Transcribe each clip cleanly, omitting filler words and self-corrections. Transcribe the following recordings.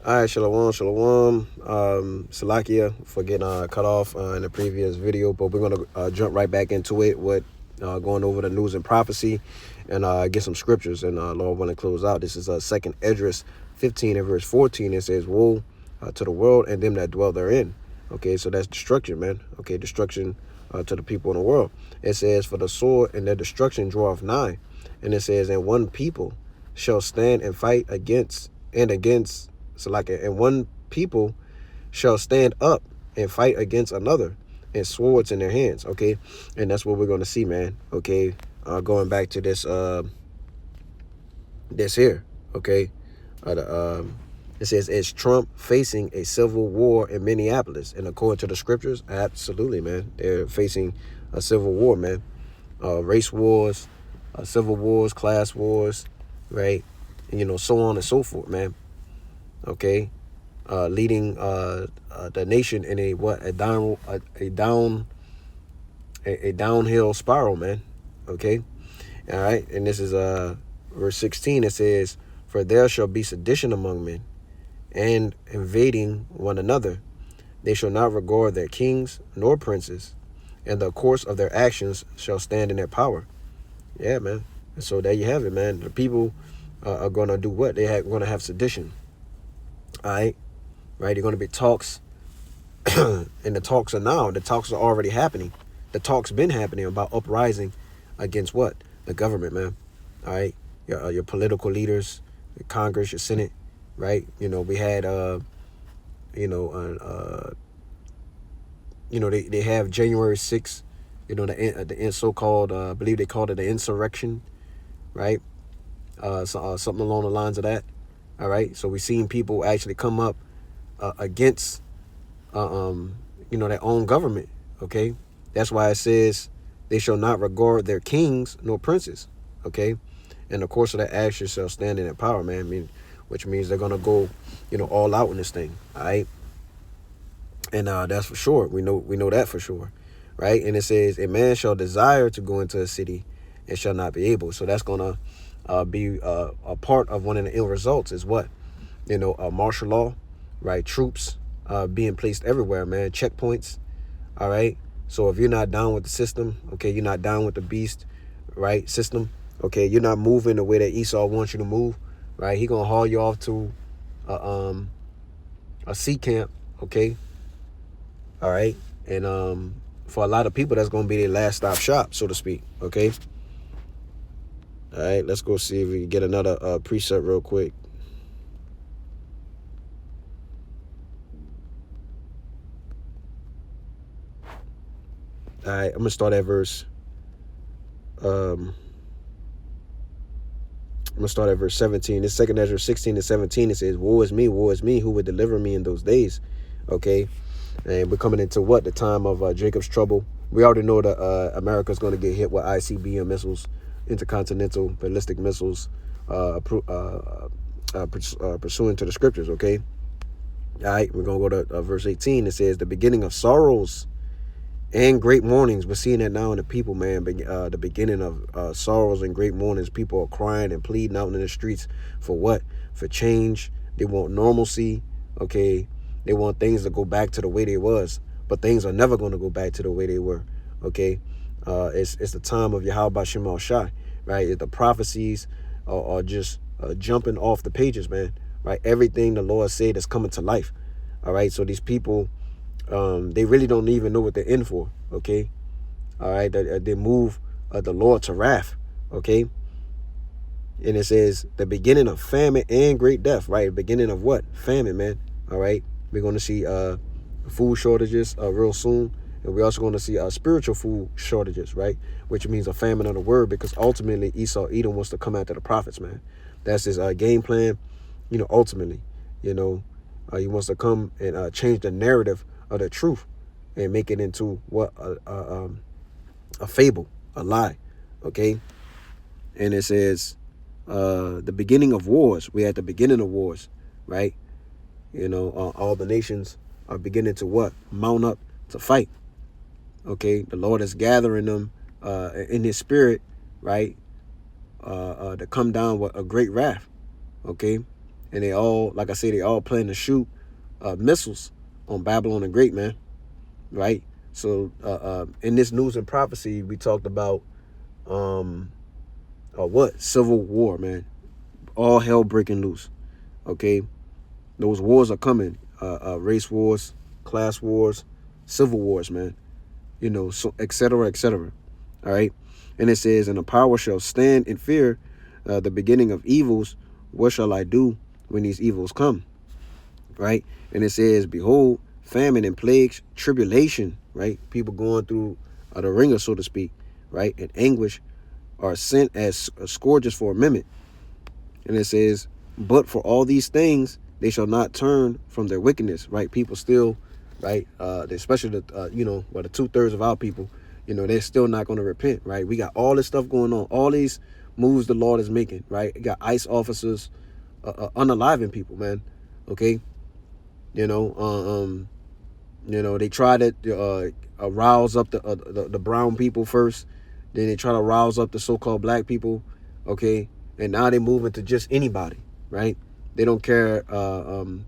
All right, shalom, shalom. Salakia for getting cut off in the previous video, but we're gonna jump right back into it with going over the news and prophecy and get some scriptures. And Lord, want to close out. This is Second Esdras 15 and verse 14. It says, "Woe to the world and them that dwell therein." Okay, so that's destruction, man. Okay, destruction to the people in the world. It says, "For the sword and their destruction draweth nigh," and it says, "And one people shall stand and fight against." So like, and one people shall stand up and fight against another, and swords in their hands. Okay, and that's what we're gonna see, man. Okay, going back to this here. Okay, it says, "Is Trump facing a civil war in Minneapolis?" And according to the scriptures, absolutely, man. They're facing a civil war, man. Race wars, civil wars, class wars, right? And, so on and so forth, man. Okay, leading the nation in a downhill spiral, man. Okay, all right, and this is verse 16. It says, "For there shall be sedition among men, and invading one another. They shall not regard their kings nor princes, and the course of their actions shall stand in their power." Yeah, man. And so there you have it, man. The people are gonna do what? They're gonna have sedition. All right. Right, you're going to be talks, and the talks are now. The talks are already happening. The talks been happening about uprising against what? The government, man. All right, your political leaders, your Congress, your Senate, right? We had, they have January 6th, the so-called, I believe they called it the insurrection, right? Something along the lines of that. All right, so we've seen people actually come up against their own government. Okay, that's why it says they shall not regard their kings nor princes. Okay, and of course of that action shall stand in their power, man. Which means they're gonna go all out in this thing. All right, and that's for sure. We know that for sure, right? And it says, "A man shall desire to go into a city and shall not be able." So that's gonna be a part of one of the ill results is what? Martial law, right? Troops being placed everywhere, man. Checkpoints, all right? So if you're not down with the system, okay, you're not down with the beast, right, system, okay, you're not moving the way that Esau wants you to move, right? He gonna haul you off to a sea camp, okay, all right? And for a lot of people, that's gonna be their last stop shop, so to speak, okay? All right, let's go see if we can get another precept real quick. All right, I'm gonna start at verse. I'm gonna start at verse 17. This Second Ezra 16 and 17. It says, woe is me, who would deliver me in those days?" Okay, and we're coming into what? The time of Jacob's trouble. We already know that America's gonna get hit with ICBM missiles, intercontinental ballistic missiles, pursuant to the scriptures. Okay, all right, we're gonna go to verse 18. It says, "The beginning of sorrows and great mournings." We're seeing that now in the people, man. The beginning of sorrows and great mournings. People are crying and pleading out in the streets for what? For change. They want normalcy. Okay, they want things to go back to the way they was, but things are never going to go back to the way they were. Okay, it's the time of Yahweh Shem Shai, right? The prophecies are just jumping off the pages, man. Right, everything the Lord said is coming to life. All right, so these people, they really don't even know what they're in for. Okay, all right, they move the Lord to wrath. Okay, and it says the beginning of famine and great death. Right, the beginning of what? Famine, man. All right, we're going to see food shortages real soon, and we're also going to see spiritual food shortages, right? Which means a famine of the word, because ultimately Esau Edom wants to come after the prophets, man. That's his game plan. Ultimately, he wants to come and change the narrative of the truth and make it into what? A fable, a lie. Okay, and it says the beginning of wars. We're at the beginning of wars, right? All the nations are beginning to what? Mount up to fight. Okay, the Lord is gathering them in his spirit, right? To come down with a great wrath. Okay, and they all, like I said, they all plan to shoot missiles on Babylon the Great, man. Right? So in this news and prophecy, we talked about what? Civil war, man. All hell breaking loose. Okay? Those wars are coming. Race wars, class wars, civil wars, man. You know, so et cetera, et cetera. All right? And it says, and the power shall stand in fear, the beginning of evils. What shall I do when these evils come? Right? And it says, behold, famine and plagues, tribulation, right? People going through the ringer, so to speak, right? And anguish are sent as scourges for a minute. And it says, but for all these things, they shall not turn from their wickedness, right? People still, right? Especially the, the 2/3 of our people, they're still not going to repent, right? We got all this stuff going on, all these moves the Lord is making, right? We got ICE officers unaliving people, man. Okay. They try to rouse up the brown people first. Then they try to rouse up the so-called black people. Okay. And now they move into just anybody, right? They don't care, who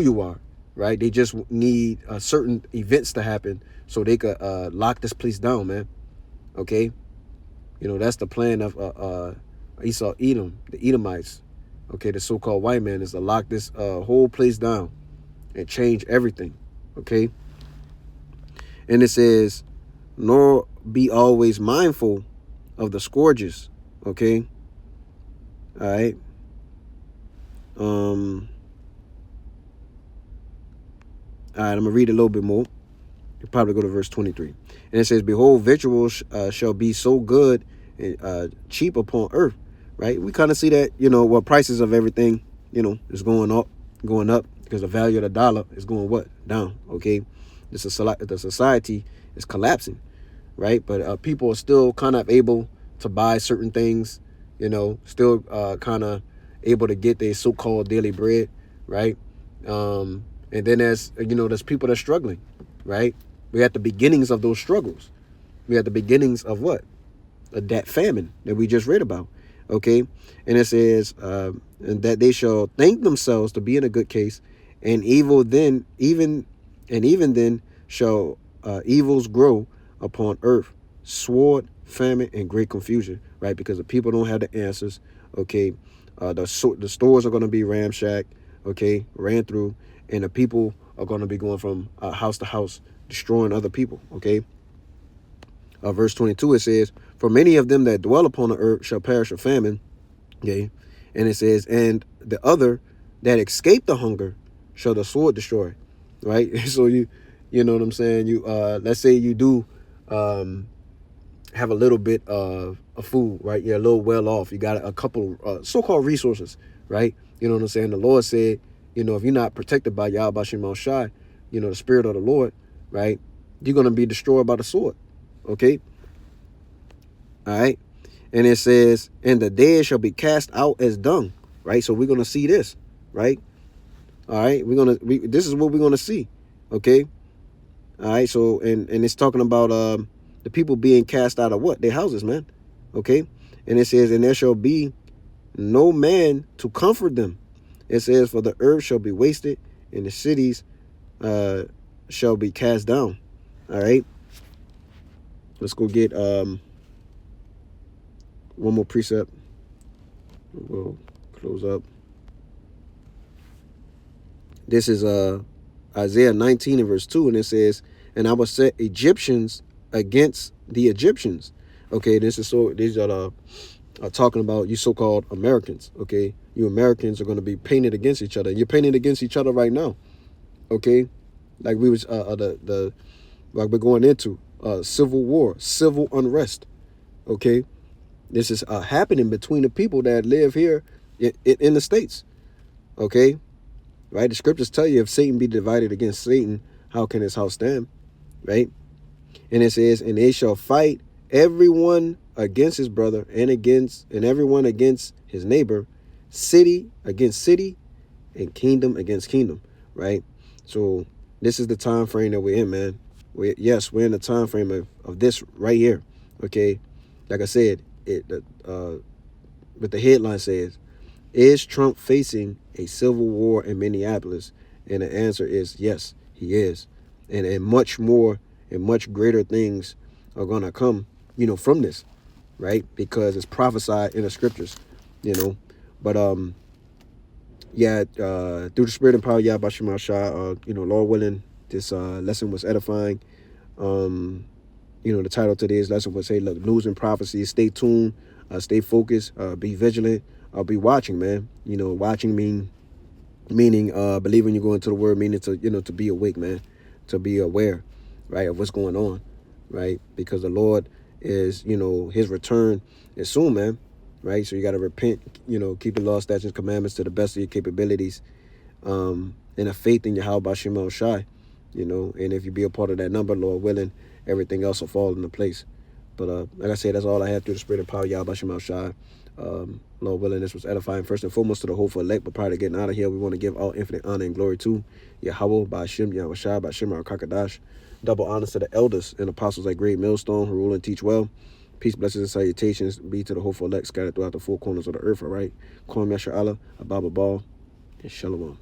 you are, right? They just need certain events to happen so they could lock this place down, man. Okay? That's the plan of Esau, Edom, the Edomites. Okay, the so-called white man is to lock this whole place down and change everything. Okay? And it says, nor be always mindful of the scourges. Okay? All right? All right, I'm going to read a little bit more. You'll probably go to verse 23. And it says, behold, victuals shall be so good and cheap upon earth. Right? We kind of see that, prices of everything, is going up because the value of the dollar is going what? Down. Okay? The society is collapsing. Right? But people are still kind of able to buy certain things, still kind of able to get their so-called daily bread. Right? And then there's people that are struggling. Right? We're at the beginnings of those struggles. We're at the beginnings of what? That famine that we just read about. Okay, and it says, and that they shall think themselves to be in a good case, and even then shall evils grow upon earth, sword, famine, and great confusion. Right, because the people don't have the answers. Okay, the stores are going to be ramshacked. Okay, ran through, and the people are going to be going from house to house, destroying other people. Okay. Verse 22, it says, for many of them that dwell upon the earth shall perish of famine. Okay. And it says, and the other that escape the hunger shall the sword destroy. Right. So you know what I'm saying? You let's say you do have a little bit of food, right? You're a little well off. You got a couple so-called resources, right? You know what I'm saying? The Lord said, if you're not protected by Yahweh Shem Shai, the spirit of the Lord, right? You're going to be destroyed by the sword. Okay. All right. And it says, and the dead shall be cast out as dung. Right. So we're going to see this. Right. All right. This is what we're going to see. Okay. All right. So, and it's talking about the people being cast out of what? Their houses, man. Okay. And it says, and there shall be no man to comfort them. It says, for the earth shall be wasted and the cities shall be cast down. All right. Let's go get one more precept. We'll close up. This is Isaiah 19 and verse 2, and it says, and I will set Egyptians against the Egyptians. Okay, these are talking about you so-called Americans. Okay, you Americans are going to be painted against each other. You're painted against each other right now. Okay, like we was like we're going into civil war, civil unrest. Okay, this is happening between the people that live here in the States. Okay, right? The scriptures tell you if Satan be divided against Satan, how can his house stand? Right? And it says, and they shall fight everyone against his brother and everyone against his neighbor, city against city, and kingdom against kingdom. Right? So this is the time frame that we're in, man. We're in the time frame of this right here. Okay, like I said, but the headline says Is Trump facing a civil war in Minneapolis? And the answer is yes, he is. And much more and much greater things are going to come, from this, right? Because it's prophesied in the scriptures, But yeah, through the spirit and power, Yah Bashim Shah, Lord willing, this lesson was edifying. The title of today's lesson would say, look, news and prophecy. Stay tuned, stay focused, be vigilant, be watching, man. Watching meaning believing you go into the word, meaning to be awake, man, to be aware, right, of what's going on, right? Because the Lord is, his return is soon, man, right? So you got to repent, keep the law, statutes, commandments to the best of your capabilities, and a faith in Yahweh Shema Shai, and if you be a part of that number, Lord willing, everything else will fall into place. But like I said, that's all I have through the spirit and power, Yahweh Shema Shai. Lord willing, this was edifying first and foremost to the hopeful elect, but prior to getting out of here, we want to give all infinite honor and glory to Yahweh, Ba'ashim, Yahweh Shai, Ba'ashim, our Kakadash. Double honors to the elders and apostles at Great Millstone who rule and teach well. Peace, blessings, and salutations be to the hopeful elect scattered throughout the four corners of the earth, all right? Kwam Yasha Allah, Ababa Ball, and Shalom.